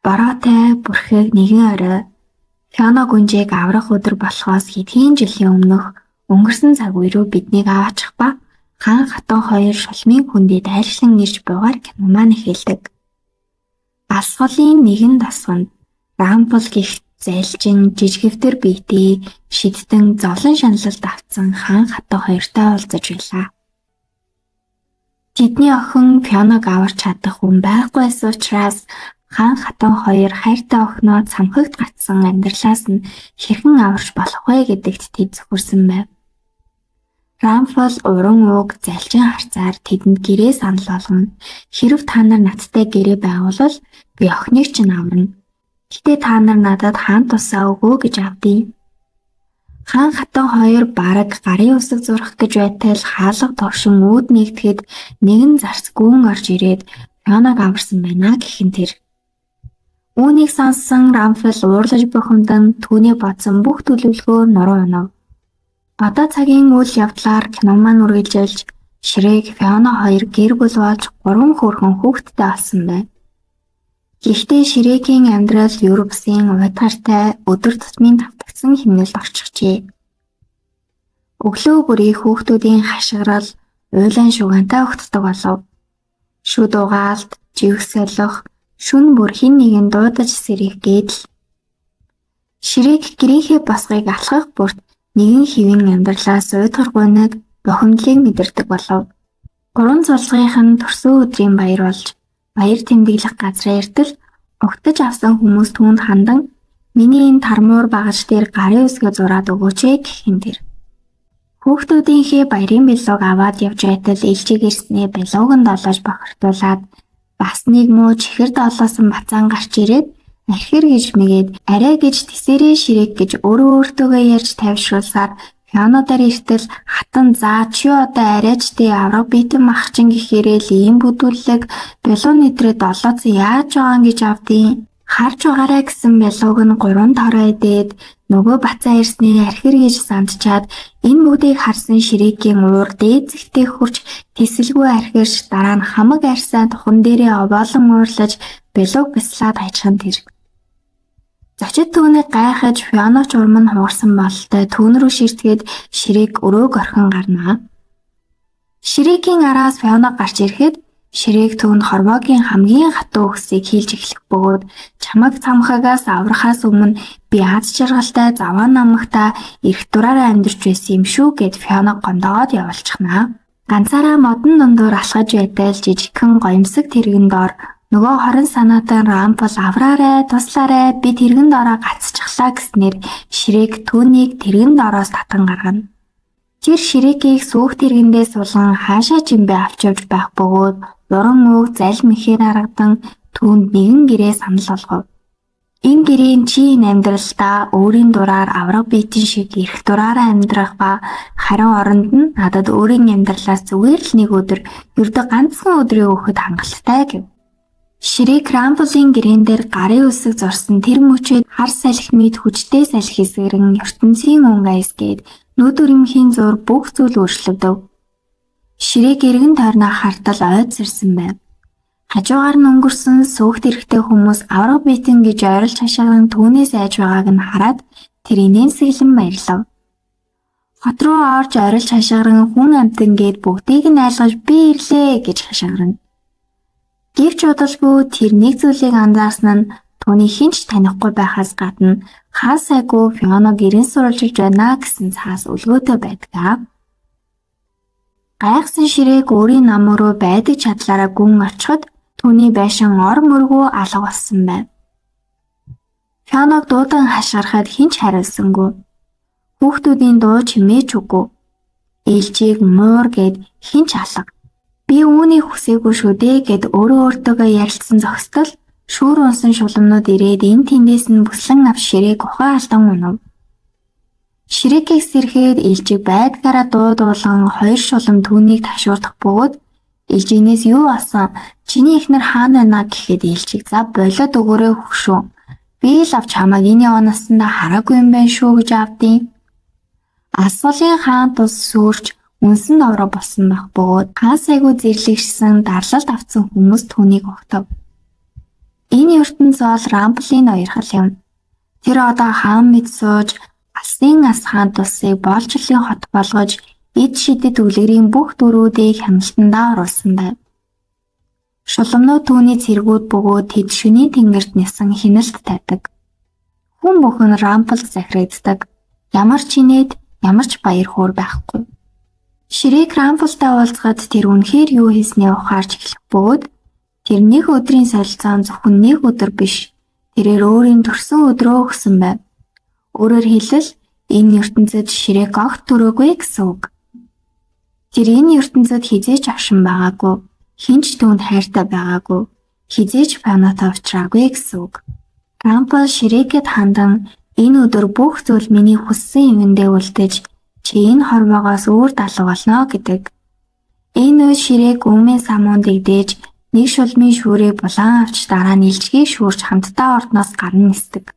Бороотой бүрхэг нэгэн орой Фиона гүнжийг аврах өдөр болохоос хэдхэн жилийн өмнөх өнгөрсөн цаг үе рүү биднийг аваачих ба хаан хатан хоёр шулмын хүндэд айлчлан ирж буйгаар кино маань эхэлдэг. Алсгалын нэгэн тасганд Рамбл гих зайлжин жижигвтер биетий шидтэн зовлон шаналлалд автсан хаан хатан хоёртой уулзаж байлаа. Тэдний охин Фионог аварч чадах хүн байхгүйс учраас хаан хатан хоёр хайртай охиноо цамхагт гатсан амьдралаас нь хэрхэн аварч болох вэ гэдэгт тэд зөвхөрсөн байв. Рамбл уран ууг залжин харцаар тэдэнд гэрээ санал болгоно. Хэрэв та нар надтай гэрээ байгуулвал би охиныг чинь аварна. Гэтэ та нар надад хаан тусаа өгөө гэж авдъя. Хаан хатан хоёр бараг гарын үсэг зурах гэж байтал хаалга товшин үүд нэгдэхэд нэгэн зарц гүн орж ирээд Фионог аварсан байна гэхин тэр. Үүнийг сонссон Рамбл уурлаж бухимдан түүний бодсон бүх төлөвлөгөө нуруу унав. Одоо цагийн үйл явдлаар кино маань үргэлжилж Шрэк Фиона хоёр гэр бүл болж 3 хүүхэн хүүхэдтэй болсон байна. Гэхдээ Шрэкийн амьдрал Европсын уйдгартай өдөр тутмын давтагдсан хэмнэлд орчихжээ. Өглөө бүрийн хүүхдүүдийн хашгирал уйлан шугантай өгтдөг болов. Шүд угаалт, живсгэлэх, шүн бүр хин нэгэн дуудаж сэрийгээд л. Шрэк гэрийнхээ босгыг алхах бүрт нэгэн хэвийн амьдралаас уйдгаргүйнэг бухимдлыг мэдэрдэг болов. 3 цулцгийнх нь төрсөн өдрийн баяр болж баяр тэмдэглэх газраа иртэл угтаж авсан хүмүүс түүнд хандан миний энэ тармуур багаж дээр гарын үсгээ зураад өгөөч гэхин тэр. Хүүхдүүдийнхээ баярын бэлэг аваад явж байтал ээлжиг ирснээ бэлэг нь долоож бохирдуулаад бас нэг муу чихэр долоосон бацаан гарч ирээд архир гэж мэгээд арай гэж тесэрээ Шрэк гэж өөртөөгөө ярьж тайвшруулсаар Фионодор иртэл хатан заа чи одоо арайчдээ авраг битэн махчин гэхээрээ л ийм бүдүүлэг бэлэг нэтрээ долооцсон яаж байгаа гэж авдیں۔ Харж байгаарай гэсэн бэлэг нь 3 тороо идээд нөгөө бацаа ирснийг архир гэж сандчаад энэ бүгдийг харсан Шрэкийн уур дээд зэгтээ хурж тэсэлгүй архирч дараа нь хамаг арьсаа тухан дээрээ овоолон уурлаж бэлэг бяцлаад хайчхан тэр. Зочид түүнийг гайхаж Фионог журам нь хугарсан бололтой түүн рүү ширтгээд Шрэк өрөөг орхин гарнаа. Шрэкийн араас Фионог гарч ирэхэд Шрэк түүнд хормоогийн хамгийн хатуу үгсийг хэлж эхлэх бөгөөд чамайг цамхагаас аврахаас өмнө би аз жаргалтай заваа намагта эрх дураараа амьдарч байсан юм шүү гэд Фионог гондоод явуулчихнаа. Ганцаараа модон дундуур алхаж байтал жижигхэн гоёмсог тэрэгэн доор нөгөө хорон санаатан Рамбл авраарай, туслаарай, би тэрэгэн доороо гацчихлаа гэснээр Шрэк түүнийг тэрэгэн доороос татан гаргана. Тэр Шрэкийг сүүх тэргэндээ суулган хаашаа ч юм бэ авч явж байх бөгөөд уран ууг залим ихээр харагдан түүнд нэгэн гэрээ санал болгов. Энэ гэрийн чи энэ амьдралдаа өөрийн дураар авраг биетэн шиг эрх дураараа амьдрах ба харин оронд нь надад өөрийн амьдралаас зүгээр л нэг өдөр ердөө ганцхан өдрийн өгөхөд хангалттай гэв. Шрэк Рамблын гэрээн дээр гарын үсэг зурсан тэр мөчөд хар салхи мэд хүчтэй салхи эсгэрэн ертөнцийн өнгө айсгээд нүүдүрмхийн зур бүх зүйл өөрчлөгдөв. Шрэк эргэн тойрноо хартал ойд сэрсэн байв. Хажуугаар нь өнгөрсөн сүүхт эрэхтэй хүмүүс авраг биетэн гэж ойрлж хашгиран түүнээс айж байгааг нь хараад тэр инээмсэглэн баярлав. Хот руу орж ойрлж хашгиран хүн амтан гээд бүгдийг нь айлгаж би ирлээ гэж хашгирна. Гэвч удалгүй тэр нэг зүйлийг анзаарсан нь түүний хинч танихгүй байхаас гадна хаа сайгүй Фионог ирэн сурвалжилж байна гэсэн цаас өлгөөтэй байдаг. Гайхсан Шрэк өөрийн нам руу байдаг чадлаараа гүн очиход түүний байшин ор мөргөө алга болсон байв. Фионог дуудан хашгирахад хинч хариулсангүй. Хүүхдүүдийн дуу чимээч үгүй. Ээлжийг муур гэд хинч алга. Би үүнийг хүсээгүй шүү дээ гэд өөртөөгөө ярилцсан зохистол шүүр унсан шуламнууд ирээд энэ тэндээс нь бүслэн авч Шрэк ухаан алдан унав. Шрэкийг сэрхэд ээлжиг байдгаараа дуу дуулан 2 шулам түүнийг ташуурдах бөгөөд ээлжинээс юу болсон? Чиний эхнэр хаана байна гэхэд ээлжиг за болоод өгөөрэй хөгшөө. Би л авч хамааг энэ яванаасандаа хараагүй юм байна шүү гэж авдیں۔ Алсгалын хаан тус сүрч үнсэн ороо болсон байх бөгөөд хаан сайгүй зэрлэгшсэн дарлалт авсан хүмүүс түүнийг огтов. Энэ ертөнц бол Рамплийн уярхал юм. Тэр одоо хаан мэд сууж алсын асхаан тусыг боолчлын хот болгож эд шидэд үлгэрийн бүх дөрүүдийг хяналтандаа оруулсан байв. Шулмнууд түүний цэргүүд бөгөөд тэд шөнийн тэнгэрт нисан хяналт тавьдаг. Хүн бүхэн Рамплд захирагддаг. Ямар ч инээд, ямар ч баяр хөөр байхгүй. Ширээг Рамплтай уулзахад тэр үнэхээр юу хийснээ ухаарч эхлэх бөгөөд тэр нэг өдрийн солилцоон зөвхөн нэг өдөр биш. Тэрээр өөрийн төрсөн өдрөө өгсөн байв. Өөрөөр хэлбэл энэ ертөнцид Ширээг огт төрөөгүй гэсэн үг. Тэр энэ ертөнцид хизээж авшин байгаагүй. Хинч түүнд хайртай байгаагүй. Хизээж Фионатай уулзраагүй гэсэн үг. Рампл Ширээгэд хандан энэ өдөр бүх зүйл миний хүссэн юмдээ үлдэж чи энэ хорвоогоос өөр далуу болно гэдэг. Энэ үед Ширээг өмнө самуунд дэгдээж нэг шулмын шүүрээ булан авч дараа нь илжгийг шүүрч хамтдаа ордноос гарна нисдэг.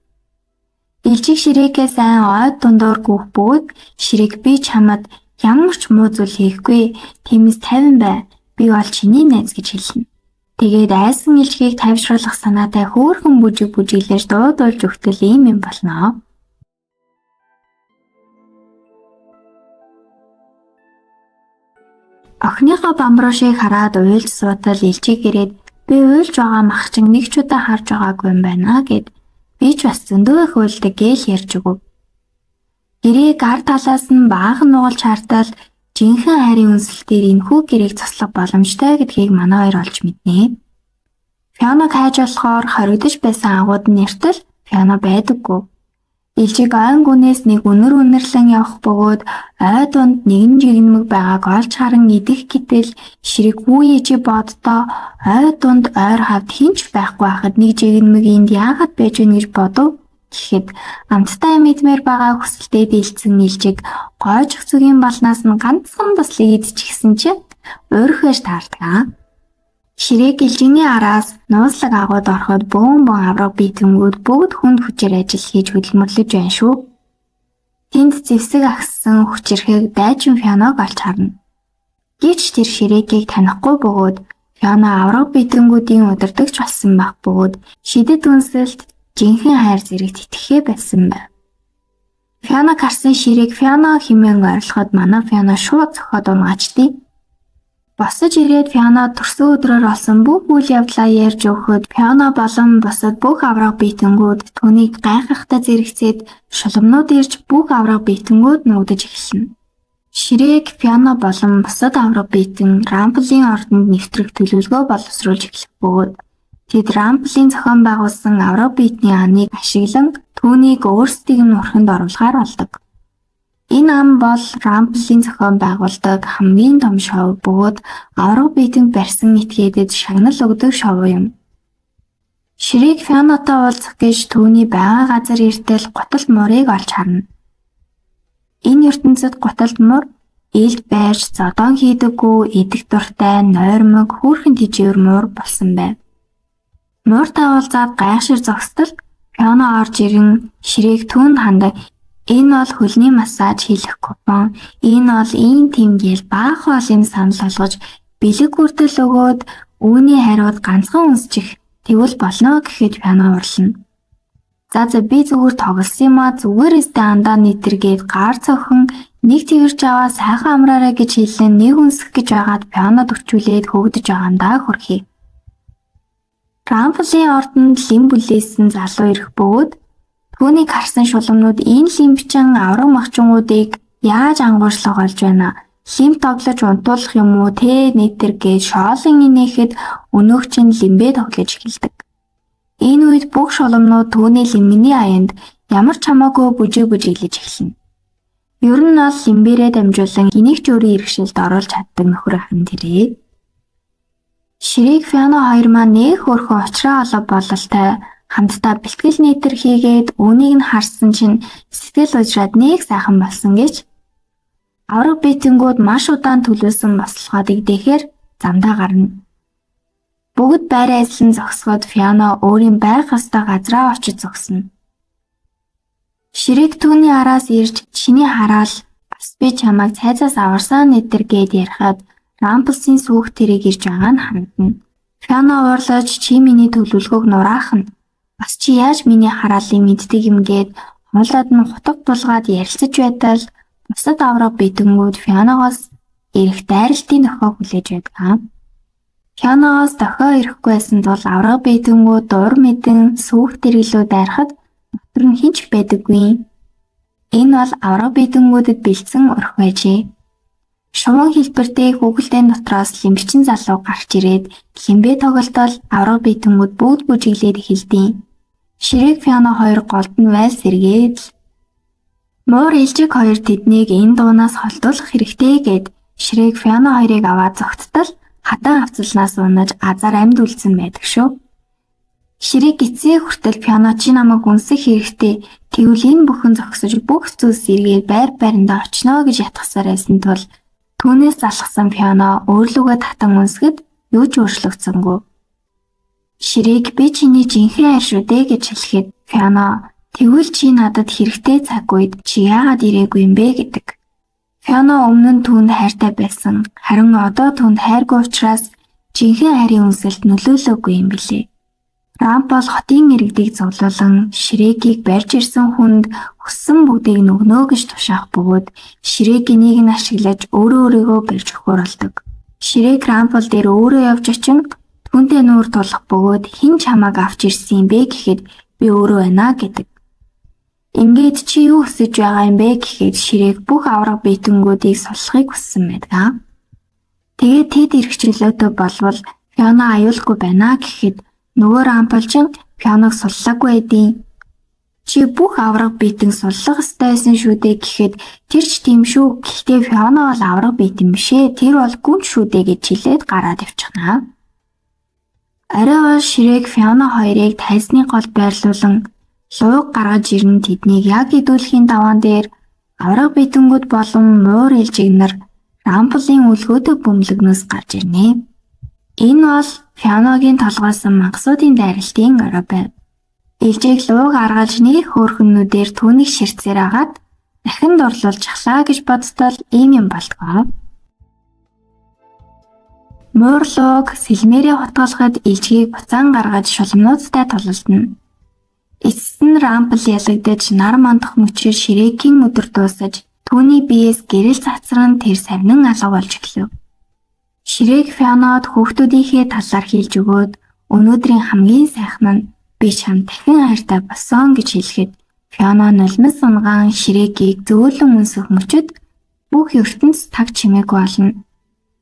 Илжиг Ширээгээ сайн ойд дундуур гүөх бөгөөд Ширээг би чамд ямар ч муу зүйл хийхгүй. Тиймээс 50 бай. Би бол чиний найз гэж хэлнэ. Тэгээд айсан илжгийг тайвшруулах санаатай хөөрхөн бүжиглэж дуудуулж өгтөл ийм юм болно. Охиныхоо бамбуушийг хараад уйлж суутал илжиг ирээд би уйлж байгаа мах чинь нэг ч удаа харж байгаагүй юм байна гэд би ч бас зөндөө их уйлдаг гээл ярьж өгөв. Гэрээ гар талаас нь баахан нугалж хартал жинхэнэ хайрын үнсэлтээр энэхүү гэрээг цослох боломжтой гэдгийг манай хоёр олж мэднэ. Фионаг хайж болохоор хоригдож байсан агууд нь нэртэл Фиона байдаггүй. Илжиг ойн гүнээс нэг үнэрлэн явах бөгөөд ой дунд нэгэн жигнэмэг байгааг олж харан идэх гэтэл Ширээг хүүе боддоо ой дунд ойр хавд хинч байхгүй хахад нэг жигнэмэг энд яагаад байж гэнэ гэж бодов. Тэгэхэд амттай мэдмээр байгаа хүсэлтэд дийлцэн илжиг гойж зүгийн балнаас нь ганцхан туслыг идчихсэн чинь уурхэж таардаг. Ширээг илжигний араас нууцлаг агууд ороход бөөн авраг бийтгүүд бүгд хүнд хүчээр ажил хийж хөдөлмөрлөж байна шүү. Тэнд зэвсэг агссан хүчирхэг дайчин Фионог олж харна. Гэвч тэр Ширээгийг танихгүй бөгөөд Фиона авраг бийтгүүдийн удирдагч болсон байх бөгөөд шидэд үнсэлт жинхэнэ хайр зэрэгт итгэхээ байсан байв. Фиона харсан Ширээг Фиона хэмээн ойрлоход манай Фиона шууд зохиод унгачдээ. Босож ирээд Фиона төрсөн өдрөөр олсон бүх үйл явдлаа ярьж өгөхөд Фиона болон бусад бүх авраг биетэнгүүд түүнийг гайхахтай зэрэгцээд шулмнууд ирж бүх авраг биетэнгүүд нүүдэж эхэлнэ. Ширээг Фиона болон бусад авраг биетэн Рамплийн ордонд нэвтрэх төлөвлөгөө боловсруулж эхлэх бөгөөд тэд Рамплийн зохион байгуулсан авраг биетний аныг ашиглан түүнийг өөрсдийг нь урханд оруулахаар болдог. Энэ ам бол Рамплийн зохион байгуулдаг хамгийн том шоу бөгөөд авраг биетэн барьсан этгээдэд шагнал өгдөг шоу юм. Ширээг Фионатай уулзах гэж түүний байгаа газар иртэл гуталт морыг олж харна. Энэ ертөнцид гуталт мор ээлд байж зодон хийдэггүй идэх дуртай нойрмог хүүрхэн тижээр муур болсон байв. Мууртай уулзаад гайхшир зогсдол Фиона орж ирэн Ширээг түүнд хандаг. Энэ бол хөлний массаж хийх купон. Энэ бол ийм тийм гээл баах бол юм санал болгож бэлэг хүртэл өгөөд үүний хариуд ганцхан үнсчих тэгвэл болно гэхэд Фиона урлана. За би зүгээр тоглосон юм а зүгээр өстө андаа нэтэргээд гар цохин нэг тэрч аваа сайхан амраарай гэж хэллэн нэг үнсэх гэж байгаад Фионад өрчүүлээд хөөгдөж байгаандаа хүрхий. Рамплийн ордонд лим бүлээсэн залуу ирэх бөгөөд түүнийг харсан шулмнууд энэ лимбчин авраг махчингуудыг яаж ангуурчлах болж байна? Лим тоглож унтуулах юм уу те нэтэр гэж шоолон инээхэд өнөөгч нь лимбээ тоглож эхэлдэг. Энэ үед бүх шулмнууд түүний лимний аянд ямар ч хамаагүй бүжиглэж эхэлнэ. Ер нь бол лимбэрээ дамжуулан энийг ч өөрийн иргэшилд оруулж чаддаг нөхөр хан тэрээ. Ширээг Фиона хоёр маань нэг хөрхөн очроо олоо бололтой хамтдаа бэлтгэл нэтер хийгээд үүнийг нь харсан чинь сэтгэл уужраад нэг сайхан болсон гэж авраг биетэнгүүд маш удаан төлөвлөсөн бослогоод игдэхээр замдаа гарна. Бүгд байраа эслэн зогсоход Фиона өөрийн байх ёстой газраа очиж зогсно. Ширээг түүний араас ирж чиний хараал бас би чамайг цайзаас аварсан нэтер гээд ярихад Рамплсын сүх тэрийг ирж байгаа нь харагдана. Фиона уурлаж чи миний төлөвлөгөөг нураах нь. Бас чи яаж миний хараалыг мэддэг юм гээд хоолойд нь хутга булгаад ярилцаж байтал бусад авраг бидэнгүүд Фионогоос ирэх дайралтын дохиог хүлээж байдаг. Фионогоос дохио ирэхгүй байсан тул авраг бидэнгүүд дур мэдэн сүүх дэргэлөө дайрахад дотор нь хинч байдаггүй. Энэ бол авраг бидэнгүүдэд бэлдсэн орхи байжээ. Шуван хэлбэртэй хүүхэлдэйн дотроос лимбчин залуу гарч ирээд лимбэ тоглолтол авраг бидэнгүүд бүгд бүжиглээд эхэлдэв. Ширээг Фиона хоёр голд нь вальс эргээд л муур ээлжиг хоёр тэднийг энэ дуунаас холдуулах хэрэгтэй гэд Ширээг Фиона хоёрыг аваад зогттол хатан авцалнаас унаж азар амьд үлдсэн байдаг шүү. Ширээг гисээ хүртэл Фиона чи намайг үнсэх хэрэгтэй. Тэгвэл энэ бүхэн зогсож бүх зүйлс эргээд байр байрандаа очно гэж ятгахсаар байсан тул түүнээс залхсан Фиона өөрлөгөө татан үнсгэд юу ч өөрчлөгдсөнгүй. Ширээг би чиний жинхэнэ хайр шүү дээ гэж хэлэхэд Фиона тэгвэл чи надад хэрэгтэй цаг үед чи яагаад ирээгүй юм бэ гэдэг. Фиона өмнө нь түүнд хайртай байсан. Харин одоо түүнд хайргүй учраас жинхэнэ хайрын үнсэлд нөлөөлөөгүй юм билээ. Рампол хотын иргэдийг зовлуулан Ширээгийг барьж ирсэн хүнд хүссэн бүгдийг нөгнөө гэж тушаах бөгөөд Ширээг энийг нь ашиглаж өөрийгөө барьж өгөхөр болдог. Ширээг Рампол дээр өөрөө явж очин түүнтэй нүүр тулах бөгөөд хэн чамааг авч ирсэн юм бэ гэхэд би өөрөө байна гэдэг. Ингээд чи юу хүсэж байгаа юм бэ гэхэд Ширээг бүх авраг биетэнгүүдийг суллахыг хүссэн байдаг. Тэгээд тэд эргчлөөтэй болвол Фиона аюулгүй байна гэхэд нөгөө Рамполчин Фионог суллаагүй байдیں۔ Чи бүх авраг биетэн суллах ёстой байсан шүү дээ гэхэд тэр ч тийм шүү. Гэхдээ Фиона бол авраг биетэн биш ээ. Тэр бол гүн шүү дээ гэж хэлээд гараад явчихна. Арай бол Ширээг Фиона хоёрыг тайзны голд байрлуулан лууг гаргаж ирэн тэднийг яг идүүлэхийн даваан дээр авраг биетэнгүүд болон муур ээлжигнэр Рамполын үлгөөтэй бөмбөлгнөөс гарч ирнэ. Энэ бол Фионогийн толгойсон мангасуудын дайралтын орой байв. Ээлжийг лууг аргалж нэг хөөрхөннүүдээр түүнийг ширцээр агаад дахин дурлуулж чахлаа гэж бодтол ийм юм болтгоо. Муур лууг сэлмээрээ хутгалахад ээлжийг буцаан гаргаж шулмнуудтай тулалдана. Эцэст нь Рампол ялагдаж нар мандах мөчөөр Ширээгийн өдөр дуусаж түүний биеэс гэрэл цацран тэр савнан алга болж эхлэв. Ширээг Фионод хүүхдүүдийнхээ талаар хэлж өгөөд өнөөдрийн хамгийн сайхан нь би чам дахин хайртай болсон гэж хэлэхэд Фиона нулимс унгаан Ширээгийг зөөлөн үнсэх мөчөд бүх ертөнц таг чимээгүй болно.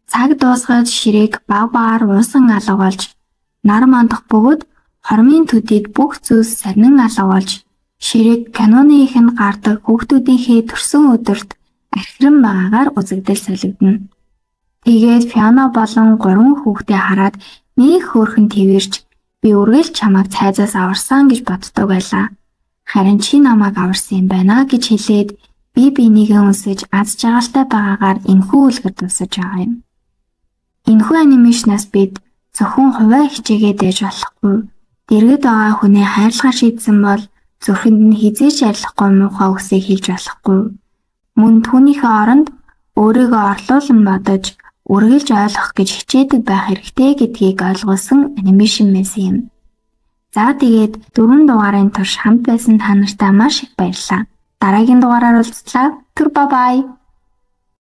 Цаг дуусгаад Ширээг баг багаар уусан алга болж нар мандах бөгөөд хормын төдийд бүх зүйлс сарнин алга болж Ширээг каноны ихэнд гардаг хүүхдүүдийнхээ төрсөн өдөрт архиран байгаагаар үзэгдэл солигдно. Тэгээд Фиона болон 3 хүүхдээ хараад нэг хөөрхөн твэрч би үргэлж чамайг цайзаас аварсан гэж боддог байлаа. Харин чи намайг аварсан юм байна гэж хэлээд би бинийгээ үнсэж аз жаргалтай байгаагаар энэхүү үлгэр дусаж байгаа юм. Энэхүү анимашнаас бид зөвхөн хувиа хичээгээд ээж болохгүй. Дэргэд байгаа хүнээ хайрлахаар шийдсэн бол зүрхэнд нь хизээч арилахгүй муухай үгсийг хэлж болохгүй. Мөн түүнийхээ оронд өөрийгөө орлуулан бодож үргэлж ойлгох гэж хичээдэг байх хэрэгтэй гэдгийг ойлгуулсан анимашн байсан юм. За тэгээд 4 дугаарын турш хамт байсан та нартай маш их баярлалаа. Дараагийн дугаараар уулзлаа. Түр бай бай.